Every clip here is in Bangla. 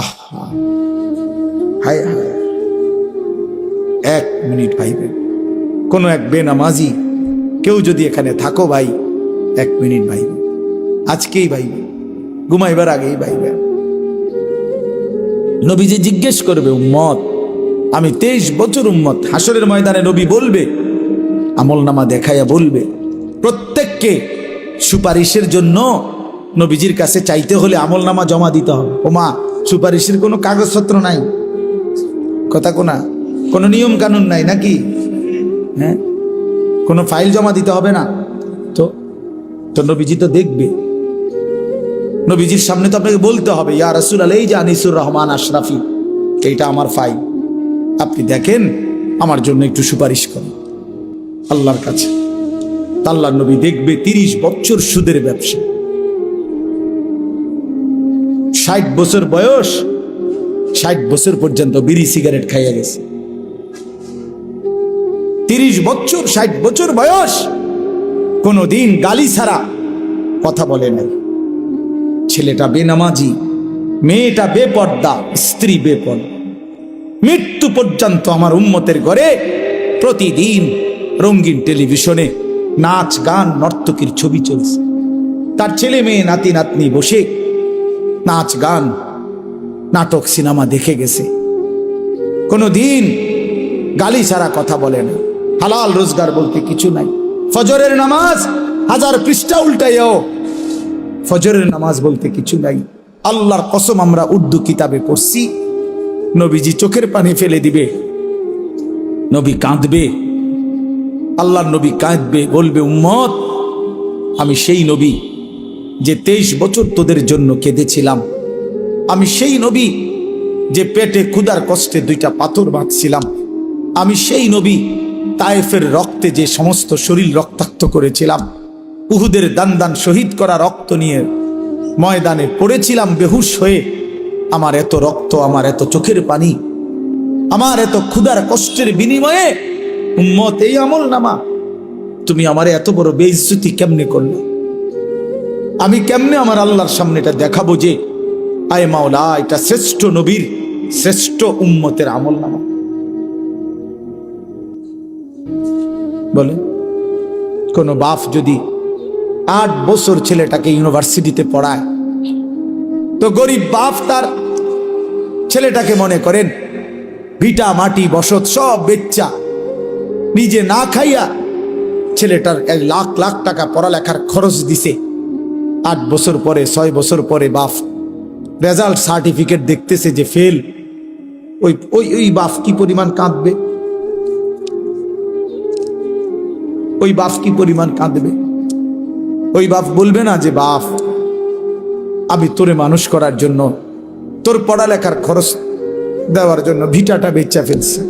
আহা, হায় হায়, 1 মিনিট ভাইবেন। কোনো এক বেনামাজি কেউ যদি এখানে থাকো ভাই, 1 মিনিট ভাইবে, আজকেই ভাইবে, ঘুমাইবার আগেই ভাইবে। নবীজি জিজ্ঞেস করবে, উম্মত, আমি 23 বছর উম্মত। হাসরের ময়দানে নবী বলবে, আমলনামা দেখাইয়া বলবে, প্রত্যেককে সুপারিশের জন্য নবীজির কাছে চাইতে হলে আমলনামা জমা দিতে হবে। ওমা, সুপারিশের কোনো কাগজপত্র নাই, কথা কোনা, কোনো নিয়ম কানুন নাই নাকি? হ্যাঁ, কোনো ফাইল জমা দিতে হবে না তো? তো নবীজি তো দেখবে, নবীজির সামনে তো আপনাকে বলতে হবে, ইয়া রাসূলুল্লাহ, এই যে আনিসুর রহমান আশরাফি, এইটা আমার ফাইল, আপনি দেখেন, আমার জন্য একটু সুপারিশ করেন আল্লাহর কাছে। আল্লাহর নবী দেখবে 30 বছর সুদের ব্যবসা, 60 বছর বয়স, 60 বছর পর্যন্ত বিড়ি সিগারেট খাইয়া গেছে। 30 বছর, 60 বছর বয়স, কোনদিন গালি ছাড়া কথা বলে নাই। ছেলেটা বেনামাজি, মেয়েটা বেপর্দা, স্ত্রী বেপর্দা। মৃত্যু পর্যন্ত আমার উম্মতের ঘরে প্রতিদিন রঙিন টেলিভিশনে নাচ গান নর্তকীর ছবি চলছে। তার ছেলে মেয়ে নাতি নাতনি বসে নাচ গান নাটক সিনেমা দেখে গেছে। কোনদিন গালি ছাড়া কথা বলে না। হালাল রোজগার বলতে কিছু নাই। ফজরের নামাজ 1000 পৃষ্ঠা উল্টাইও, ফজরের নামাজ বলতে কিছু নাই। আল্লাহর কসম, আমরা উর্দু কিতাবে পড়ছি, নবীজি চোখের পানি ফেলে দিবে, নবী কাঁদবে, আল্লাহর নবী কাঁদবে, বলবে, উম্মত, আমি সেই নবী যে 23 বছর তোদের জন্য কেঁদেছিলাম। আমি সেই নবী যে পেটে ক্ষুধার কষ্টে 2টা পাথর বাঁধছিলাম। আমি সেই নবী তায়েফের রক্তে যে সমস্ত শরীর রক্তাক্ত করেছিলাম। উহুদের দান শহীদ করা রক্ত নিয়ে ময়দানে পড়েছিলাম বেহুশ হয়ে। আমার এত রক্ত, আমার এত চোখের পানি, আমার এত ক্ষুধার কষ্টের বিনিময়ে উম্মত এই আমলনামা, তুমি আমারে এত বড় বেইজ্জতি কেমনে করলে? আমি কেমনে আমার আল্লাহর সামনে এটা দেখাবো যে আয় মাওলা, এটা শ্রেষ্ঠ নবীর, শ্রেষ্ঠ উম্মতের আমলনামা? বলে, কোন বাপ যদি 8 বছর ছেলেটাকে ইউনিভার্সিটিতে পড়ায়, তো গরিব বাপ তার ছেলেটাকে মনে করেন ভিটা মাটি বসত সব বেচ্চা, নিজে না খাইয়া ছেলেটার 1 লাখ লাখ টাকা পড়ালেখার খরচ দিছে। 8 বছর পরে, 6 বছর পরে বাপ রেজাল্ট সার্টিফিকেট দেখতেছে যে ফেল। ওই বাপ কি পরিমাণ কাঁদবে? ওই বাপ কি পরিমাণ কাঁদবে? ওই বাপ বলবে না যে, বাপ, আমি তোরে মানুষ করার জন্য, তোর পড়ালেখার খরচ দেওয়ার জন্য ভিটাটা বেচা ফেলছি,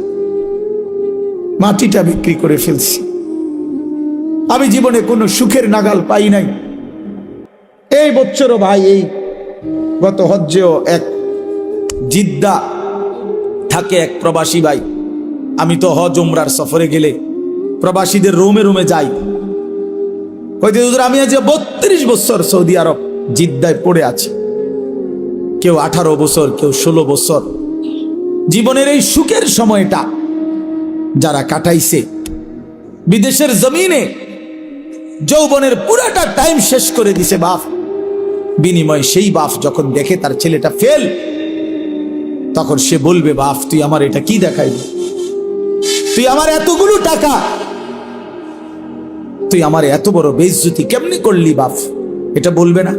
মাটিটা বিক্রি করে ফেলছি, আমি জীবনে কোনো সুখের নাগাল পাই নাই। এই বছরও ভাই, এই গত হজ্জেও এক জিদ্দা থাকে এক প্রবাসী ভাই। আমি তো হজ উমরার সফরে গেলে প্রবাসীদের রুমে রুমে যাই। আমি আজ 32 বছর সৌদি আরব জিদ্দায় পড়ে আছি। কেউ 18 বছর, কেউ 16 বছর। জীবনের এই সুখের সময়টা যারা কাটাইছে বিদেশের জমিনে, যৌবনের পুরাটা টাইম শেষ করে দিছে বাপ। বিনিময়ে সেই বাপ যখন দেখে তার ছেলেটা ফেল, তখন সে বলবে, বাপ, তুই আমার এটা কি দেখাইলি? তুই আমার এতগুলো টাকা, তুই আমার এত বড় বেইজ্জতি কেমনি করলি বাপ? এটা বলবে না?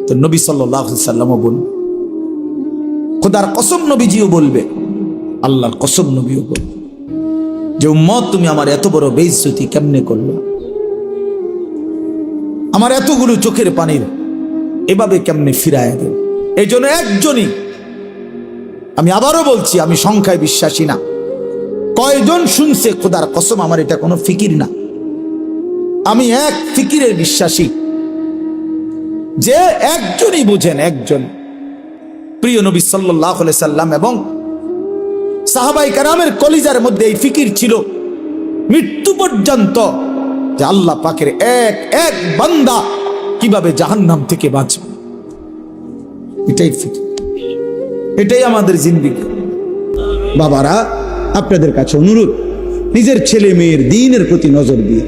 তো নবী সাল্লাল্লাহু আলাইহি সাল্লামও বলবে, খোদার কসম নবীজিও বলবে, আল্লাহর কসম নবীও বলবে যে, উম্মত, তুমি আমার এত বড় বেইজ্জতি কেমনে করলে? আমার এতগুলো চোখের পানির এভাবে কেমনে ফিরায় দেব? এই জন্য একজনই, আমি আবারও বলছি, আমি সংখ্যায় বিশ্বাসী না। কয়জন শুনছে? খোদার কসম আমার এটা কোনো ফিকির না। আমি এক ফিকিরের বিশ্বাসী, যে একজনই বুঝেন, একজন প্রিয় নবী সাল্লাল্লাহু আলাইহি সাল্লাম এবং সাহাবায়ে কেরামের কলিজার মধ্যে এই ফিকির ছিল মৃত্যু পর্যন্ত, যে আল্লাহ পাকের এক এক বান্দা কিভাবে জাহান্নাম থেকে বাঁচবে। এটাই ফিকির। এটাই আমাদের জিন্দেগি। বাবারা, আপনাদের কাছে অনুরোধ, নিজের ছেলে মেয়ের দ্বীনের প্রতি নজর দিয়ে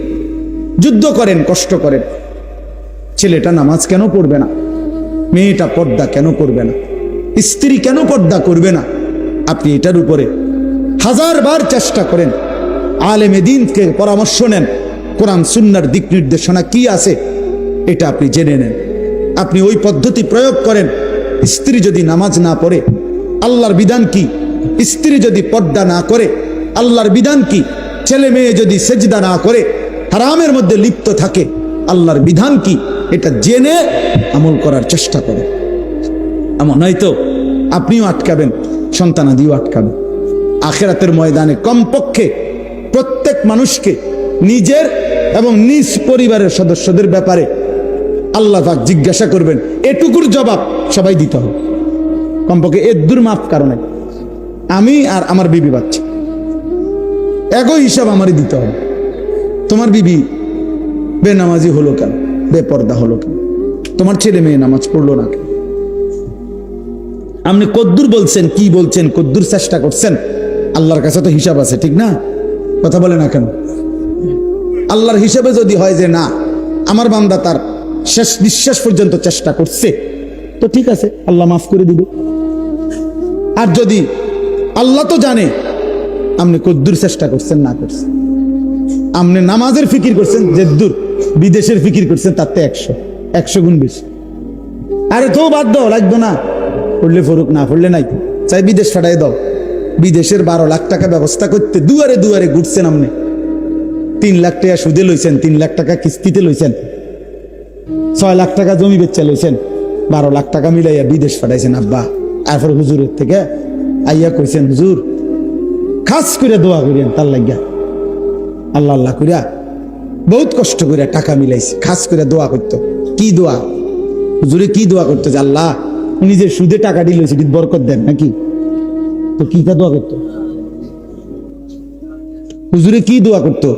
যুদ্ধ করেন, কষ্ট করেন। ছেলেটা নামাজ কেন পড়বে না? মেয়েটা পর্দা কেন করবে না? স্ত্রী কেন পর্দা করবে না? আপনি এটার উপরে হাজারবার চেষ্টা করেন। আলেমে দ্বীনকে পরামর্শ নেন, কোরআন সুন্নাহর দিক নির্দেশনা কি আছে এটা আপনি জেনে নেন। আপনি ওই পদ্ধতি প্রয়োগ করেন। স্ত্রী যদি নামাজ না পড়ে, আল্লাহর বিধান কি? স্ত্রী যদি পর্দা না করে, আল্লাহর বিধান কি? ছেলে মেয়ে যদি সেজদা না করে, হারামের মধ্যে লিপ্ত থাকে, আল্লাহর বিধান কি? এটা জেনে আমল করার চেষ্টা করেন। এমন নয়তো আপনিও আটকাবেন, সন্তানাদিও আটকাবেন। আখিরাতের ময়দানে কমপক্ষে প্রত্যেক মানুষকে নিজের এবং নিজ পরিবারের সদস্যদের ব্যাপারে আল্লাহ পাক জিজ্ঞাসা করবেন। এটুকুর জবাব সবাই দিতে হবে। কমপক্ষে এর মাফ কারণে আমি আর আমার বিবি বাচ্চা একই হিসাব আমারই দিতে হবে। তোমার বিবি বেনামাজি হলো কেন? বেপর্দা হলো কেন? তোমার ছেলে মেয়ে নামাজ পড়লো না কেন? আপনি কদ্দুর বলছেন, কি বলছেন, কদ্দুর চেষ্টা করছেন? আল্লাহর কাছে তো হিসাব আছে, ঠিক না? কথা বলে না কেন? আল্লাহর হিসাবে যদি হয় যে না, আমার বান্দা তার শেষ নিঃশ্বাস পর্যন্ত চেষ্টা করছে, তো ঠিক আছে, আল্লাহ মাফ করে দিবে। আর যদি আল্লাহ তো জানে আপনি কদ্দুর চেষ্টা করছেন না করছেন, আপনি নামাজের ফিকির করছেন যেদ্দুর, বিদেশের ফিকির করছেন তাতে 100 গুণ বেশি। আরে তো বাদ দাও, লাগতো না, পড়লে ফরুক, না পড়লে নাই, চাই বিদেশ ফাটাই দাও। বিদেশের 12 লাখ টাকা ব্যবস্থা করতে দুয়ারে দুয়ারে ঘুরছেন আপনি। 3 লাখ টাকা সুদে লইছেন, 3 লাখ টাকা কিস্তিতে লইছেন, 6 লাখ টাকা জমি বেচা লইছেন, 12 লাখ টাকা মিলাইয়া বিদেশ ফাটাইছেন আব্বা। এরপর হুজুরের থেকে আইয়া কইছেন, হুজুর খাস করে দোয়া করিয়েন তার লাগিয়া। আল্লাহ আল্লাহ করিয়া বহুত কষ্ট করিয়া টাকা মিলাইছে, খাস করে দোয়া করতো। কি দোয়া? হুজুরে কি দোয়া করতো যে আল্লাহ নিজের সুদে টাকা দিল, সেটি বরকত দেন নাকি? তো কি দোয়া করতো? হুজুরে কি দোয়া করতো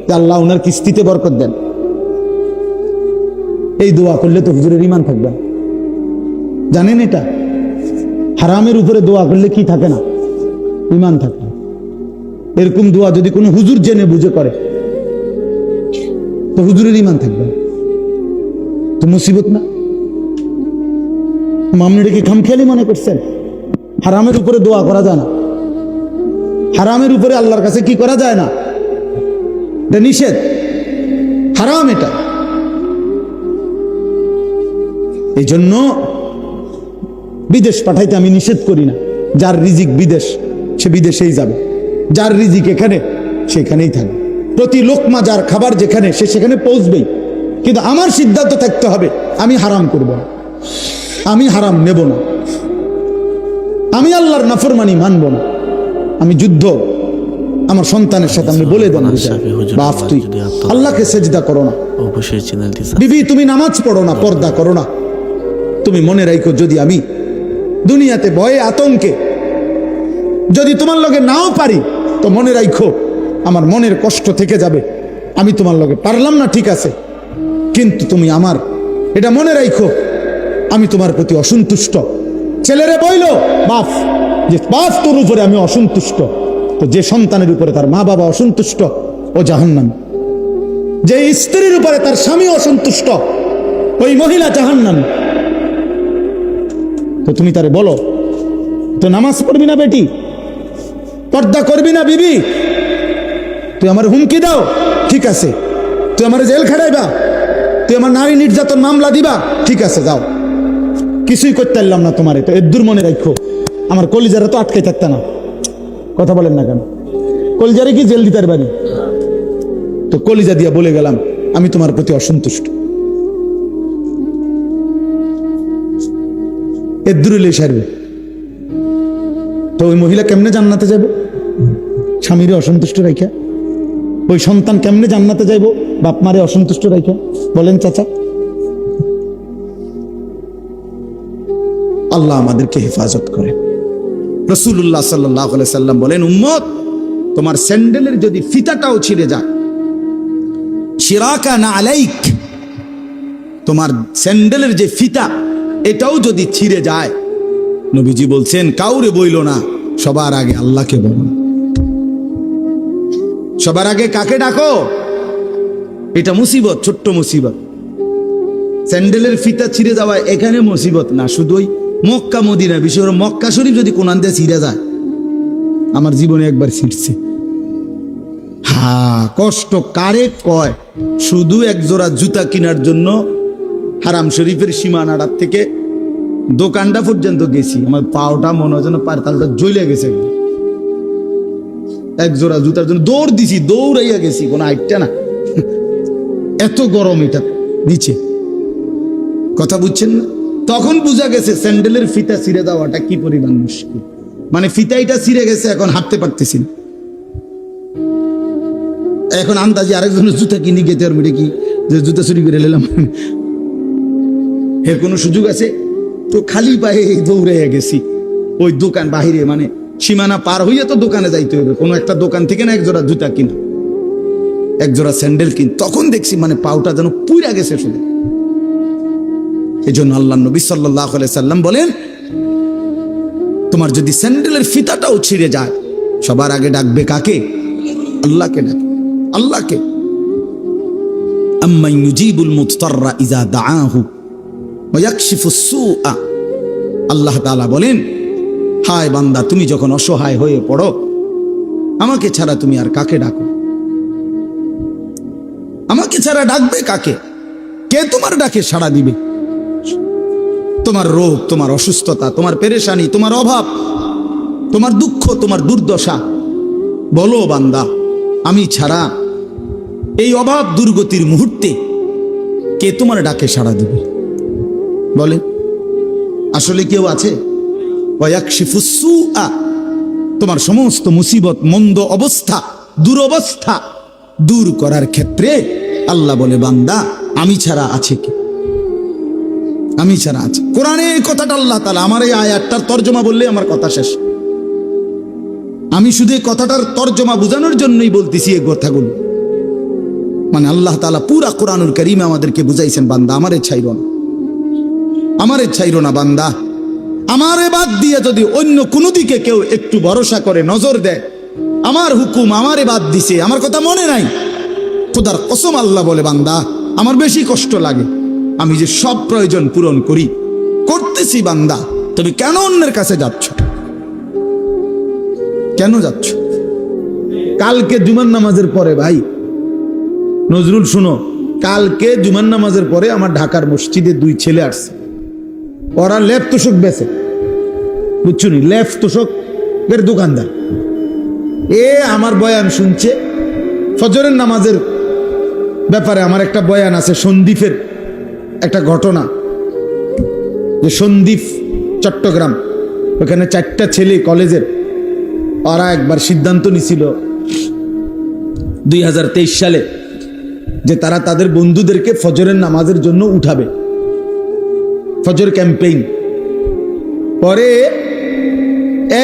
যে আল্লাহ ওনার কিস্তিতে বরকত দেন। এই দোয়া করলে তো হুজুরের ঈমান থাকবে। জানেন এটা? হারামের উপরে দোয়া করলে কি থাকে না? ঈমান থাকে। এরকম দোয়া যদি কোনো হুজুর জেনে বুঝে করে তো হুজুরের ঈমান থাকবে, তো মুসিবত না? আপনি কি খামখেয়ালি মনে করছেন? হারামের উপরে দোয়া করা যায় না, হারামের উপরে আল্লাহর কাছে কি করা যায় না, এটা নিষেধ, হারাম এটা। এই জন্য বিদেশ পাঠাইতে আমি নিষেধ করি না। যার রিজিক বিদেশ, সে বিদেশেই যাবে। যার রিজিক এখানে, সেখানেই থাকবে। প্রতি লোকমা যার খাবার যেখানে, সে সেখানে পৌঁছবেই। কিন্তু আমার সিদ্ধান্ত থাকতে হবে, আমি হারাম করব না, আমি হারাম নেব না, আমি আল্লাহর নাফরমানি মানব না। আমি যুদ্ধ আমার সন্তানের সাথে আমি বলে দেন, বাপ তুই আল্লাহকে সেজদা করো না, বিবি তুমি নামাজ পড়ো না, পর্দা করো না। তুমি মনে রাখো, যদি আমি দুনিয়াতে ভয়ে আতঙ্কে যদি তোমার লগে নাও পারি, তো মনে রাখো আমার মনের কষ্ট থেকে যাবে। আমি তোমার লগে পারলাম না, ঠিক আছে, কিন্তু তুমি আমার এটা মনে রাখো, আমি তোমার প্রতি অসন্তুষ্ট। ছেলেরে বইল বাপ যে বাপ তোর উপরে আমি অসন্তুষ্ট, তো যে সন্তানের উপরে তার মা বাবা অসন্তুষ্ট ও জাহান্নামী। যে স্ত্রীর উপরে তার স্বামী অসন্তুষ্ট, ওই মহিলা জাহান্নামী। তো তুমি তারে বলো, তো নামাজ পড়বি না বেটি, পর্দা করবি না বিবি, তুই আমার হুমকি দাও, ঠিক আছে, তুই আমার জেল খাটাইবা, তুই আমার নারী নির্যাতন মামলা দিবা, ঠিক আছে যাও, কিছুই করতে পারলাম না তোমারে, তো এর মনে রাখো আমার কলিজারা তো আটকে থাকতে না। কথা বলেন না কেন? কলিজারে কি জেল দিতে পারি? তো কলিজা দিয়া বলে গেলাম আমি তোমার প্রতি অসন্তুষ্ট। এর দূরে সারবে, তো ওই মহিলা কেমনে জান্নাতে যাবে? স্বামীরে অসন্তুষ্ট রাখা। ওই সন্তান কেমনে জান্নাতে যাইব? বাপ মারে অসন্তুষ্ট রাখা। বলেন চাচা। আল্লাহ আমাদেরকে হেফাজত করে। রাসূলুল্লাহ সাল্লাল্লাহু আলাইহি সাল্লাম বলেন, উম্মত তোমার স্যান্ডেলের যদি ফিতাটাও ছিঁড়ে যায়, শিরাকা না আলাইক, তোমার স্যান্ডেলের যে ফিতা এটাও যদি ছিঁড়ে যায়, নবীজি বলছেন কাউরে বইল না, সবার আগে আল্লাহকে বলো। সবার আগে কাকে ডাকো? এটা মুসিবত, ছোট্ট মুসিবত। স্যান্ডেলের ফিতা ছিঁড়ে যাওয়া এখানে মুসিবত না, শুধু ওই মক্কা মদিনা, বিশেষ করে মক্কা শরীফ যদি কোন আনতে ছিঁড়ে যায়, আমার জীবনে একবার ছিঁড়ছে। কষ্ট কারে কয়? শুধু এক জোড়া জুতা কেনার জন্য হারাম শরীফের সীমানাটার থেকে দোকানটা পর্যন্ত গেছি, আমার পাওটা মনে হয় যেন পারতালটা জ্বলে গেছে। এক জোড়া জুতার জন্য দৌড় দিছি, দৌড়াইয়া গেছি, কোনো আইটটা না, এত গরম এটা নিচে। কথা বুঝছেন না? তখন বুঝা গেছে স্যান্ডেলের ফিতা ছিঁড়ে দেওয়াটা কি পরিমাণ মুশকিল। মানে ফিতাইটা ছিঁড়ে গেছে, এখন হাঁটতে পারতেছি না। এখন আন্দাজে আরেকজনের জুতা কিনে গেতে আর মেরে কি যে জুতা চুরি করে নিলাম, এর কোনো সুযোগ আছে? তো খালি পায়ে দৌড়ে গেছি ওই দোকান বাহিরে, মানে সীমানা পার হইয়া তো দোকানে যাইতে হবে, কোনো একটা দোকান থেকে না এক জোড়া জুতা কিনা, এক জোড়া স্যান্ডেল কিন। তখন দেখছি মানে পাউটা যেন পুইরা গেছে শুধু। এই জন্য আল্লাহ নবী সাল্লাল্লাহু আলাইহি সাল্লাম বলেন, তোমার যদি স্যান্ডেলের ফিতাটাও ছিঁড়ে যায়, সবার আগে ডাকবে কাকে? আল্লাহকে ডাকবে, আল্লাহকে। আম্মান ইউজিবুল মুদতাররা ইযা দাআহু ওয়া ইয়াকশিফুস সুআ। আল্লাহ তাআলা বলেন, হায় বান্দা, তুমি যখন অসহায় হয়ে পড়ো, আমাকে ছাড়া তুমি আর কাকে ডাকো? আমাকে ছাড়া ডাকবে কাকে? কে তোমার ডাকে সাড়া দিবে? তোমার রোগ, তোমার অসুস্থতা, তোমার পেরেশানি, তোমার অভাব, তোমার দুঃখ, তোমার দুর্দশা, বলো বান্দা, আমি ছাড়া এই অভাব দুর্গতির মুহূর্তে কে তোমার ডাকে সাড়া দিবে? বলে আসলে কেউ আছে? ওয়ায়াকশিফুস সুআ, তোমার সমস্ত মুসিবত, মন্দ অবস্থা, দুরবস্থা দূর করার ক্ষেত্রে আল্লাহ বলে, বান্দা আমি ছাড়া আছে কি? আমি ছাড়া আছে। কোরআনে এই কথাটা আল্লাহ তাআলা, আমার এই আয়াতটার তর্জমা বললে আমার কথা শেষ। আমি শুধু এই কথাটার তর্জমা বোঝানোর জন্যই বলতেছি এই কথাগুলো। মানে আল্লাহ তাআলা পুরা কোরআনুল কারীমে আমাদেরকে বুঝাইছেন, বান্দা আমারে ছাইরো না, আমারে ছাইরো না বান্দা। আমারে বাদ দিয়ে যদি অন্য কোনো দিকে কেউ একটু ভরসা করে, নজর দেয়, আমার হুকুম আমারে বাদ দিছে, আমার কথা মনে নাই, খোদার কসম আল্লাহ বলে, বান্দা আমার বেশি কষ্ট লাগে। আমি যে সব প্রয়োজন পূরণ করি, করতেছি, বান্দা তুমি কেন অন্যের কাছে যাচ্ছ? কেন যাচ্ছ? কালকে জুমার নামাজের পরে, ভাই নজরুল শুনো, কালকে জুমার নামাজের পরে আমার ঢাকার মসজিদে দুই ছেলে আসছে, ওরা লেপ তোষক বেচে, বুঝছো নি, লেপ তোষকের দোকানদার। এ আমার বয়ান শুনছে, ফজরের নামাজের ব্যাপারে আমার একটা বয়ান আছে, সন্দ্বীপের একটা ঘটনা, যে সন্দ্বীপ চট্টগ্রাম, ওখানে 4টা ছেলে কলেজের, ওরা একবার সিদ্ধান্ত নিছিল 2023 সালে যে তারা তাদের বন্ধুদেরকে ফজরের নামাজের জন্য উঠাবে, ফজর ক্যাম্পেইন। পরে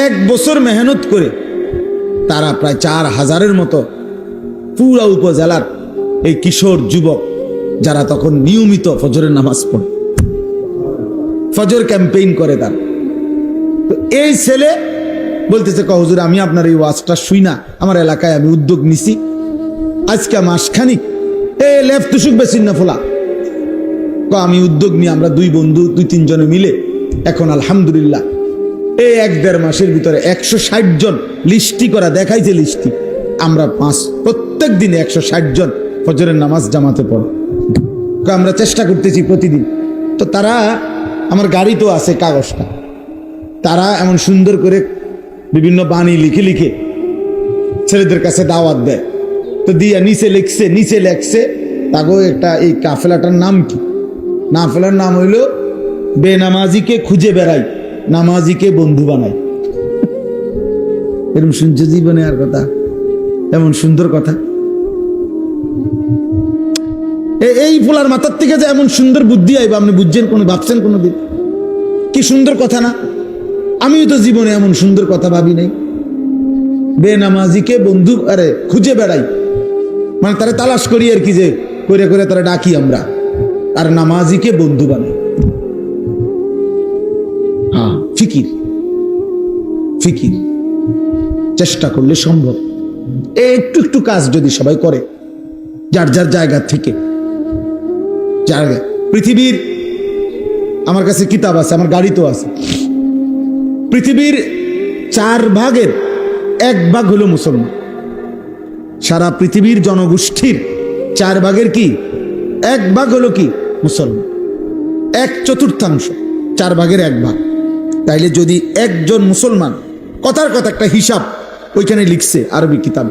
1 বছর মেহনত করে তারা প্রায় 4000-এর মতো পুরা উপজেলার এই কিশোর যুবক, যারা তখন নিয়মিত ফজরের নামাজ পড়ে, ফজর ক্যাম্পেইন করে তারা। তো এই ছেলে বলতেছে, হুজুর আমি আপনার এই ওয়াজটা শুই না, আমার এলাকায় আমি উদ্যোগ নিছি, আজকে মাসখানিক এ লেফ তুসুক বেশি না ফোলা, আমি উদ্যোগ নিয়ে আমরা 2 বন্ধু 2-3 জনে মিলে এখন আলহামদুলিল্লাহ এই 1-1.5 মাসের ভিতরে 160 জন লিস্টি করা দেখাইছে, লিস্টি আমরা প্রত্যেক দিনে 160 জন ফজরের নামাজ জামাতে পড়ে, আমরা চেষ্টা করতেছি প্রতিদিন। তো তারা, আমার গাড়ি তো আছে কাগজটা, তারা এমন সুন্দর করে বিভিন্ন বাণী লিখে লিখে ছেলেদের কাছে দাওয়াত দেয়। তো দিয়া নিচে লেখছে তাগো একটা, এই কাফেলাটার নাম কি? কাফেলার নাম হইল বেনামাজিকে খুঁজে বেড়াই, নামাজিকে বন্ধু বানাই। এরকম শুনছে জীবনে আর কথা, এমন সুন্দর কথা? এই ফুলার মাথার থেকে যে এমন সুন্দর বুদ্ধি আইবা, আপনি বুঝছেন কোনো, ভাবছেন কোনো দিন? কি সুন্দর কথা না? আমিও তো জীবনে এমন সুন্দর কথা ভাবি নাই। বেনামাজিকে বন্ধু আরে খুঁজে বেড়াই, মানে তারা তালাশ করি আর কি, যে করে করে তারা ডাকি আমরা, আর নামাজিকে বন্ধু বানাই। ফিকির ফিকির চেষ্টা করলে সম্ভব। একটু একটু কাজ যদি সবাই করে যার যার জায়গা থেকে, জায়গা পৃথিবীর, আমার কাছে কিতাব আছে, আমার গাড়িতেও আছে, পৃথিবীর 4 ভাগের 1 ভাগ হলো মুসলমান। সারা পৃথিবীর জনগোষ্ঠীর 4 ভাগের কি 1 ভাগ হলো কি মুসলমান, 1/4, 4 ভাগের 1 ভাগ। তাইলে যদি একজন মুসলমান, কথার কথা একটা হিসাব ওইখানে লিখছে আরবি কিতাব,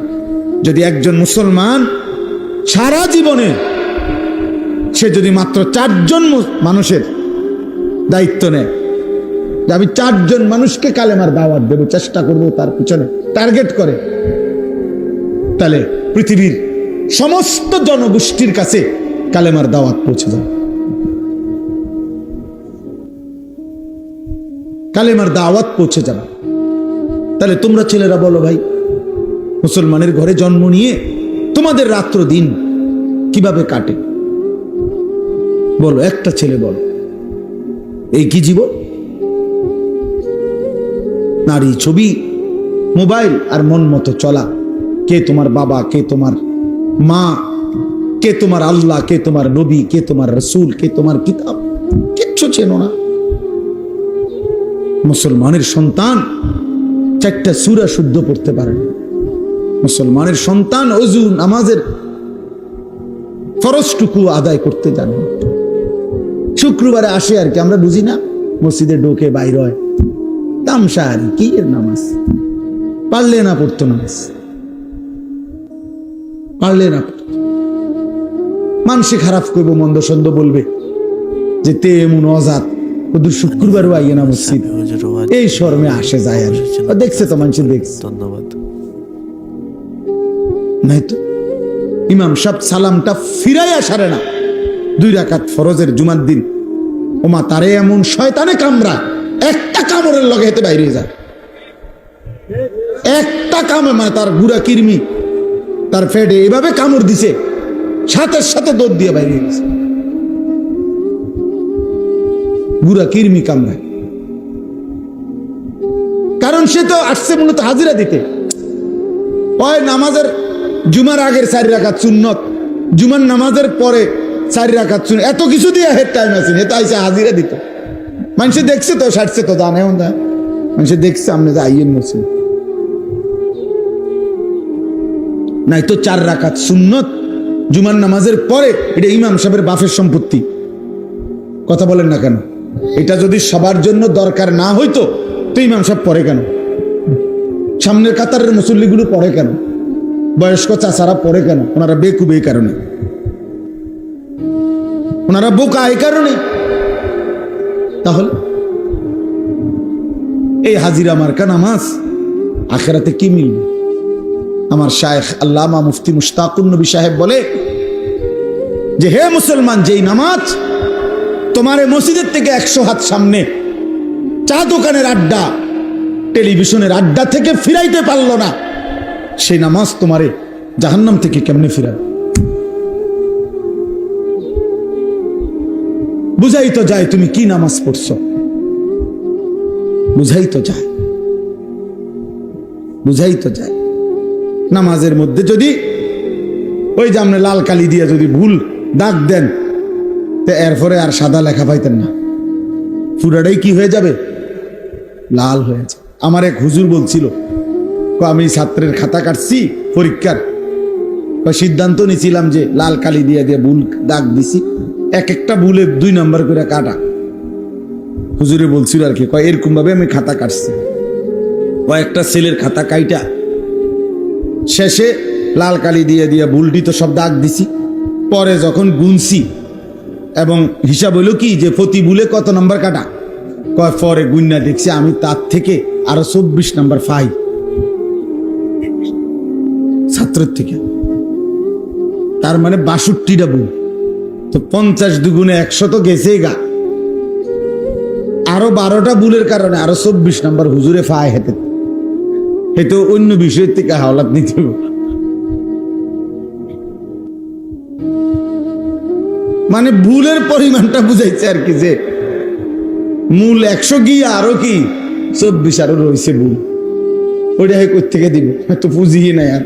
যদি একজন মুসলমান সারা জীবনে সে যদি মাত্র 4 জন মানুষের দায়িত্ব নেয়, যে আমি 4 জন মানুষকে কালেমার দাওয়াত দেব, চেষ্টা করব তার পিছনে টার্গেট করে, তাহলে পৃথিবীর সমস্ত জনগোষ্ঠীর কাছে কালেমার দাওয়াত পৌঁছে যাবে, কালেমার দাওয়াত পৌঁছে যাবে। তাহলে তোমরা ছেলেরা বলো ভাই, মুসলমানের ঘরে জন্ম নিয়ে তোমাদের রাত্র দিন কিভাবে কাটে বলো, একটা ছেলে বলো, এই কি জীবন? নারী, ছবি, মোবাইল আর মন মতো চলা। কে তোমার বাবা, কে তোমার মা, কে তোমার আল্লাহ, কে তোমার নবী, কে তোমার রসুল, কে তোমার কিতাব, কিচ্ছু চেনো না। মুসলমানের সন্তান 4টা সূরা শুদ্ধ পড়তে পারে না। মুসলমানের সন্তান ওযু নামাজের ফরজটুকু আদায় করতে জানে না। শুক্রবারে আসে আর কি, আমরা বুঝি না, মসজিদে ঢোকে বাইর হয়, তামসা আর কি এর নামাজ, পারলে না পড়তো নামাজ, পারলে না পড়তো। মানুষে খারাপ করবো, মন্দ সন্দ বলবে যে তে এমন অজাত, ওদের শুক্রবারও আইয়ে না মসজিদ, এই শরমে আসে যায় আর দেখছে তো মানুষ দেখছে। ধন্যবাদ। নাই তো ইমাম সাহেব সালামটা ফিরাইয়া সারে না 2 রাকাত ফরজের জুমার দিন, ওমা তারে এমন শয়তানে কামড়া, একটা কামড়ের লগে হেতে বাইরে যায়, একটা কামড়, মানে তার গুড়া কিরমি তার ফেডে এভাবে কামড় দিছে, সাথে সাথে দৌড় দিয়ে বাইরে গেছে, গুড়া কিরমি কামড়ায়। কারণ সে তো আসছে মূলত হাজিরা দিতে, ওই নামাজের জুমার আগের 4 রাকাত সুন্নত, জুমার নামাজের পরে 4 রাকাত সুন্নত, এত কিছু দিয়ে হেড টাইম আছে, এত আইসা হাজিরা দিত। মানুষে দেখছে তো, সারছে তো, জানে না মানুষে দেখছে আপনি যে আইয়েন মসজিদ নাই তো 4 রাকাত সুন্নত জুমার নামাজের পরে, এটা ইমাম সাহেবের বাফের সম্পত্তি। কথা বলেন না কেন? এটা যদি সবার জন্য দরকার না হইতো তো ইমাম সাহেব পড়ে কেন? সামনের কাতারের মুসল্লিগুলো পড়ে কেন? বয়স্ক চাচারা পড়ে কেন? ওনারা বেকুব এই কারণে, ওনারা বোকা এই কারণে। তাহলে এই হাজিরা মার্কা নামাজ আখেরাতে কি মিলবে? আমার শায়েখ আল্লামা মুফতি মুশতাকুন নবী সাহেব বলে যে হে মুসলমান, যেই নামাজ তোমার মসজিদের থেকে 100 হাত সামনে চা দোকানের আড্ডা, টেলিভিশনের আড্ডা থেকে ফিরাইতে পারলো না, সেই নামাজ তোমারে জাহান্নাম থেকে কেমনে ফিরাবে? বুঝাই তো যায় তুমি কি নামাজ পড়ছো, বুঝাই তো যায়, বুঝাই তো যায়। নামাজের মধ্যে যদি ওই যে আপনি লাল কালি দিয়ে যদি ভুল দাগ দেন, তো এরপরে আর সাদা লেখা পাইতেন না, পুরাটাই কি হয়ে যাবে? লাল হয়ে যাবে। আমার এক হুজুর বলছিল, আমি ছাত্রের খাতা কাটছি পরীক্ষার, সিদ্ধান্ত নিয়েছিলাম যে লাল কালি দিয়ে দিয়ে ভুল দাগ দিছি, এক একটা ভুলে 2 নাম্বার করে কাটা। হুজুরে বলছিল আর কি, এরকম ভাবে আমি খাতা কাটছি, কয়েকটা ছেলের খাতা কাইটা শেষে লাল কালি দিয়ে দিয়ে ভুলটি তো সব দাগ দিছি, পরে যখন গুনছি এবং হিসাব হইল কি যে প্রতি ভুলে কত নাম্বার কাটা, পরে গুন্না দেখছি আমি তার থেকে আরো 24 নাম্বার পাই ছাত্রের থেকে। তার মানে 62টা ভুল, তো 50 দুগুণে 100 তো গেছেই গা, আরো 12টা ভুলের কারণে আরো 24 নাম্বার হুজুরে ফায় হেতে, এতো অন্য বিষয়ের থেকে হাওলাত নিতে হবে। মানে ভুলের পরিমাণটা বুঝাইছে আর কি, যে মূল 100 গিয়ে আরো কি 24 আরো রয়েছে ভুল, ওইটা কোথেকে দিব, তো পুঁজি নাই আর।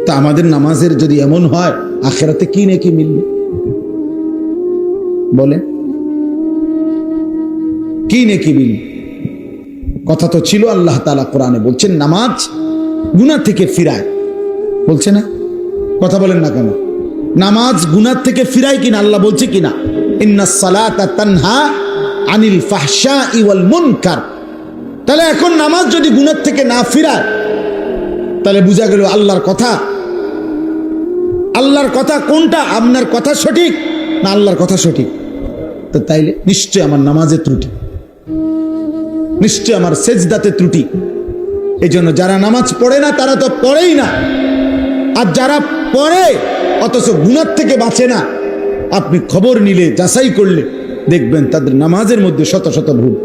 তা আমাদের নামাজের যদি এমন হয়, আখিরাতে কি নাকি মিলবে বলেন? কি নাকি মিলবে? কথা তো ছিল, আল্লাহ তাআলা কোরআনে বলছেন নামাজ গুনাহ থেকে ফিরায়, বলছে না? কথা বলেন না কেন? নামাজ গুনাহ থেকে ফিরায় কিনা আল্লাহ বলছে কিনা? ইন্নাস সালাতা তানহা আনিল ফাহশাই ওয়াল মুনকার। তাহলে এখন নামাজ যদি গুনাহ থেকে না ফিরায়, তাহলে বোঝা গেল আল্লাহর কথা, আল্লাহর কথা কোনটা? আপনার কথা সঠিক না আল্লাহর কথা সঠিক? তো তাইলে নিশ্চয় আমার নামাজে ত্রুটি, নিশ্চয় আমার সেজদাতে ত্রুটি। এই জন্য যারা নামাজ পড়ে না তারা তো পড়েই না, আর যারা পড়ে অথচ গুনাহ থেকে বাঁচে না, আপনি খবর নিলে যাচাই করলে দেখবেন তাদের নামাজের মধ্যে শত শত ভুল।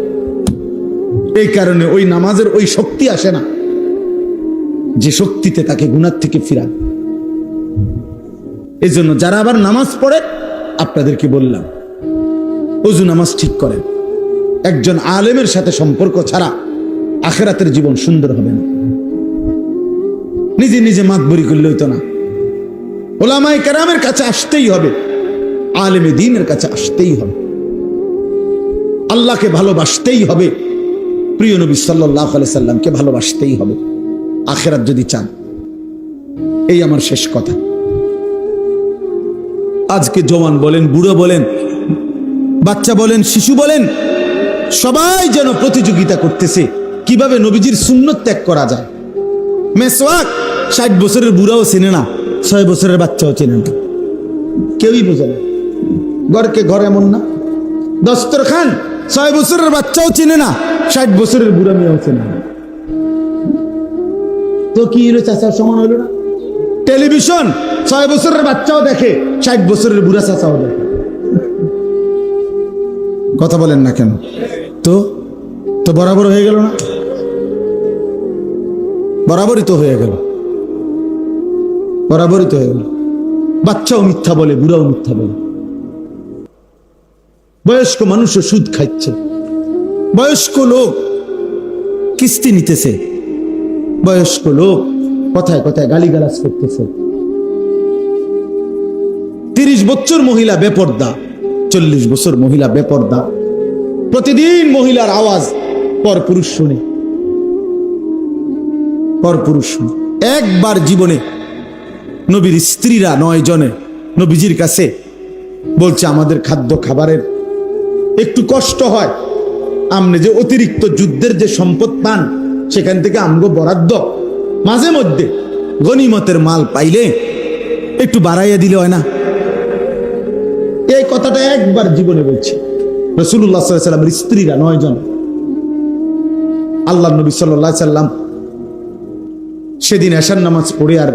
এই কারণে ওই নামাজের ওই শক্তি আসে না যে শক্তিতে তাকে গুনাহ থেকে ফিরান। এই জন্য যারা আবার নামাজ পড়ে, আপনাদেরকে বললাম ওযু নামাজ ঠিক করেন। একজন আলেমের সাথে সম্পর্ক ছাড়া আখিরাতের জীবন সুন্দর হবে না। নিজে নিজে মাতবরি করলে হইতো না, ওলামায়ে কেরামের কাছে আসতেই হবে, আলেমে দ্বীনের কাছে আসতেই হবে, আল্লাহকে ভালোবাসতেই হবে, প্রিয় নবী সাল্লাল্লাহু আলাইহি সাল্লামকে ভালোবাসতেই হবে আখিরাত যদি চান। এই আমার শেষ কথা। আজকে জওয়ান বলেন, বুড়ো বলেন, বাচ্চা বলেন, শিশু বলেন, সবাই যেন প্রতিযোগিতা করতেছে কিভাবে নবীজির সুন্নত ত্যাগ করা যায়। মেসওয়াক 60 বছরের বুড়াও চেনে না, 6 বছরের বাচ্চাও চেনে না, কেউই বোঝে না। ঘরকে ঘর এমন না, দস্তরখান 6 বছরের বাচ্চাও চেনে না, 60 বছরের বুড়া মেয়েও চেনে না। তো কি হলো, চাচার সমান হলো না? টেলিভিশন 6 বছরের বাচ্চাও দেখে, 60 বছরের বুড়া চাচাও দেখে। কথা বলেন না কেন? তো তো বরাবর হয়ে গেল না? বরাবরই তো হয়ে গেল, বরাবরই তো হয়ে গেল। বাচ্চাও মিথ্যা বলে, বুড়াও মিথ্যা বলে, বয়স্ক মানুষও সুদ খাচ্ছে, বয়স্ক লোক কিস্তি নিতেছে, বয়স্ক লোক কথায় কথায় গালিগালাজ করতেছে। 30 বছর মহিলা বেপর্দা, 40 বছর মহিলা বেপর্দা, প্রতিদিন মহিলার আওয়াজ পরপুরুষ শুনে, পরপুরুষ শুনে। একবার জীবনে নবীর স্ত্রীরা 9 জনে নবীজির কাছে বলছে আমাদের খাদ্য খাবারের একটু কষ্ট হয়, আমনে যে অতিরিক্ত যুদ্ধের যে সম্পদ পান সেখান থেকে আমগো বরাদ্দ মাঝে মধ্যে গনিমতের মাল পাইলে একটু বাড়াইয়া দিলে হয় না? এই কথাটা একবার জীবনে বলছে রাসূলুল্লাহ সাল্লাল্লাহু আলাইহি ওয়াসাল্লামের স্ত্রীরা 9 জন। আল্লাহর নবী সাল্লাল্লাহু আলাইহি ওয়াসাল্লাম সেদিন এশার নামাজ পড়ে আর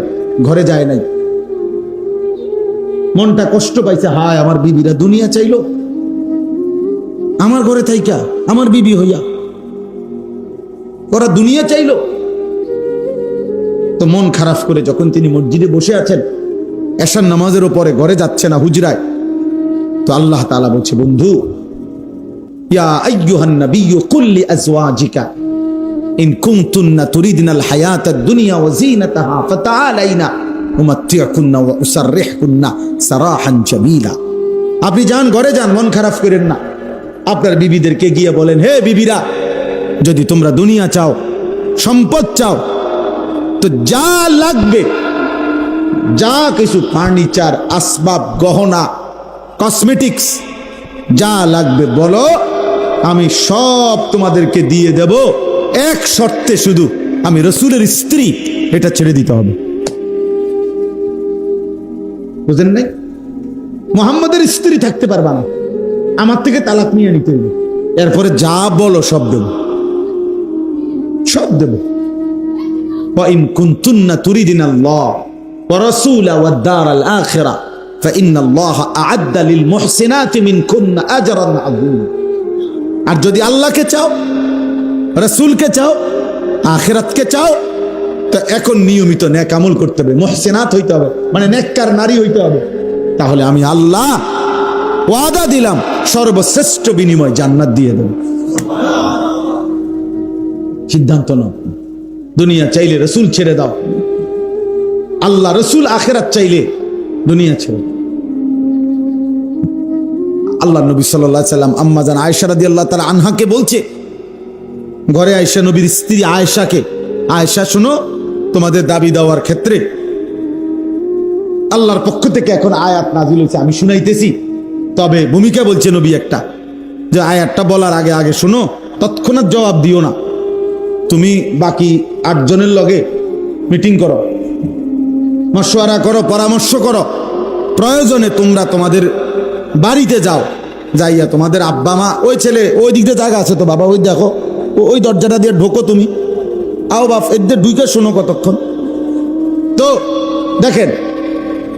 ঘরে যায় নাই, মনটা কষ্ট পাইছে। হায়, আমার বিবিরা দুনিয়া চাইলো, আমার ঘরে থাইকা আমার বিবি হইয়া ওরা দুনিয়া চাইলো। তো মন খারাপ করে যখন তিনি মসজিদে বসে আছেন, এশার নামাজের পরে ঘরে যাচ্ছে না, হুজরায়, তো আল্লাহ তাআলা বলছে, বন্ধু, ইয়া আইয়ুহান নাবিয়্যু কুল লিআজওয়াজিকা ইন কুনতুন্না তুরিদনাল হায়াতাদ দুনিয়া ওয়া যিনাতাহা ফাতাআলাইনা উমাত্তিউকুন্না ওয়া উসাররিহুকুন্না সারাহান জামিলা। আপনি যান, ঘরে যান, মন খারাপ করেন না। আপনার বিবিদেরকে গিয়ে বলেন, হে বিবিরা, যদি তোমরা দুনিয়া চাও, সম্পদ চাও, তো যা লাগবে, যা কিছু ফার্নিচার, আসবাব, গহনা, কসমেটিক্স যা লাগবে বলো, আমি সব তোমাদেরকে দিয়ে দেব, এক শর্তে, শুধু আমি রাসূলের স্ত্রী, এটা ছেড়ে দিতে হবে। বুঝেন নাই? মুহাম্মাদের স্ত্রী থাকতে পারবা না, আমার থেকে তালাক নিয়ে নিতে হবে, এরপরে যা বলো সব দেব, সব দেব। وَإِن كُنتُنَّ تُرِيدْنَ اللَّهَ وَرَسُولَهُ وَالدَّارَ الْآخِرَةَ فَإِنَّ اللَّهَ أَعَدَّ لِلْمُحْسِنَاتِ مِنكُنَّ أَجْرًا عَظِيمًا। আর যদি আল্লাহকে চাও, রাসূলকে চাও, আখিরাতকে চাও, তো এখন নিয়মিত নেক আমল করতে হবে, মুহসিনাত হইতে হবে, মানে নেককার নারী হইতে হবে। তাহলে আমি আল্লাহ ওয়াদা দিলাম সর্বশ্রেষ্ঠ বিনিময় জান্নাত দিয়ে দেব। সিদ্ধান্ত নাও, দুনিয়া চাইলে রসুল ছেড়ে দাও, আল্লাহ রসুল আখেরাত চাইলে দুনিয়া ছেড়ে। আল্লাহ নবী সাল্লাল্লাহু আলাইহি সাল্লাম আম্মা জান আয়েশা রাদিয়াল্লাহু তাআলা আনহাকে বলছে, ঘরে আয়েশা নবীর স্ত্রী আয়েশাকে, আয়েশা শোনো, তোমাদের দাবি দেওয়ার ক্ষেত্রে আল্লাহর পক্ষ থেকে এখন আয়াত নাযিল হয়েছে, আমি শুনাইতেছি। তবে ভূমিকা বলছে নবী একটা, যে আয়াতটা বলার আগে আগে শোনো, তৎক্ষণাৎ জবাব দিও না। তুমি বাকি 8 জনের লগে মিটিং করো, মশওয়ারা করো, পরামর্শ করো। প্রয়োজনে তোমরা তোমাদের বাড়িতে যাও, যাইয়া তোমাদের আব্বা মা, ওই ছেলে ওই দিক দিয়ে জায়গা আছে তো বাবা, ওই দেখো ওই দরজাটা দিয়ে ঢোকো, তুমি আও বাপ, এদের ঢুকে শোনো কতক্ষণ। তো দেখেন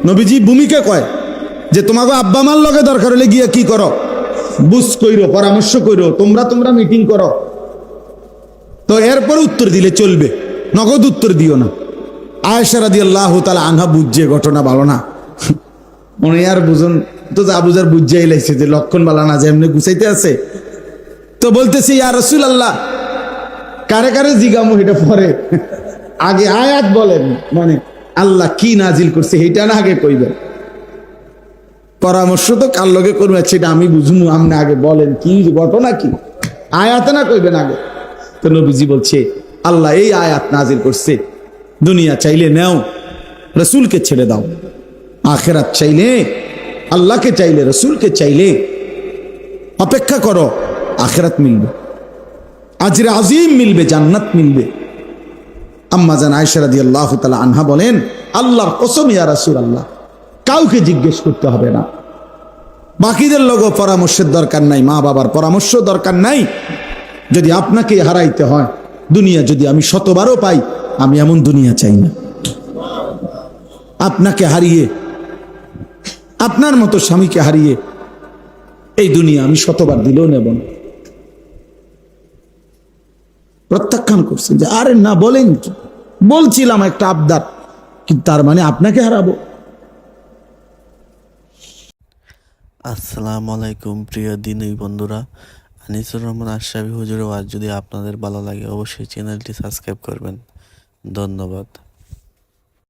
নবীজি ভূমিকা কয় যে তোমাকে আব্বা মার লগে দরকার হলে গিয়ে কি করো, বুঝ কইরো, পরামর্শ কইরো, তোমরা মিটিং করো। তো এরপরে উত্তর দিলে চলবে, নগদ উত্তর দিও না। আয়েশা রাদিয়াল্লাহু তাআলা আনহা বুঝছে ঘটনা ভালো না, মনে আর বুঝুন তো যা বুঝার বুঝাই লাগছে যে লক্ষণ বালা না, যে এমনি গুছাইতে আছে। তো বলতেছি ইয়া রাসূলুল্লাহ, কারে কারে জিগামু এটা পরে, আগে আয়াত বলেন, মানে আল্লাহ কি নাজিল করছে এটা না আগে কইবেন। পরামর্শ তো কার লগে করবে সেটা আমি বুঝুমু, আপনি আগে বলেন কি ঘটনা, কি আয়াতে না কইবেন আগে। তো নবীজি বলছে আল্লাহ এই আয়াত নাজিল করছে, দুনিয়া চাইলে নাও, রসুলকে ছেড়ে দাও। আখেরাত চাইলে আল্লাহকে চাইলে, রসুলকে চাইলে অপেক্ষা করো, আখেরাত মিলবে, আজরে আজিম মিলবে, জান্নাত মিলবে। আম্মা জান আয়েশা রাদিয়াল্লাহু তাআলা আনহা বলেন, আল্লাহর কসম ইয়া রাসূলুল্লাহ, কাউকে জিজ্ঞেস করতে হবে না, বাকিদের লোক পরামর্শের দরকার নাই, মা বাবার পরামর্শ দরকার নাই। যদি আপনাকে হারাইতে হয়, দুনিয়া যদি আমি 100বারও পাই, আমি এমন দুনিয়া চাই না। আপনাকে হারিয়ে, আপনার মতো স্বামীকে হারিয়ে এই দুনিয়া আমি 100বার দিলেও নেব না। প্রত্যাখ্যান করছেন যে আরে না, বলেন কি, বলছিলাম একটা আবদার, কিন্তু তার মানে আপনাকে হারাবো। আসসালামু আলাইকুম প্রিয় দিনী বন্ধুরা, আনিসুর রহমান আশরাফি হুজুরের ওয়াজ যদি আপনাদের ভালো লাগে অবশ্যই চ্যানেলটি সাবস্ক্রাইব করবেন। ধন্যবাদ।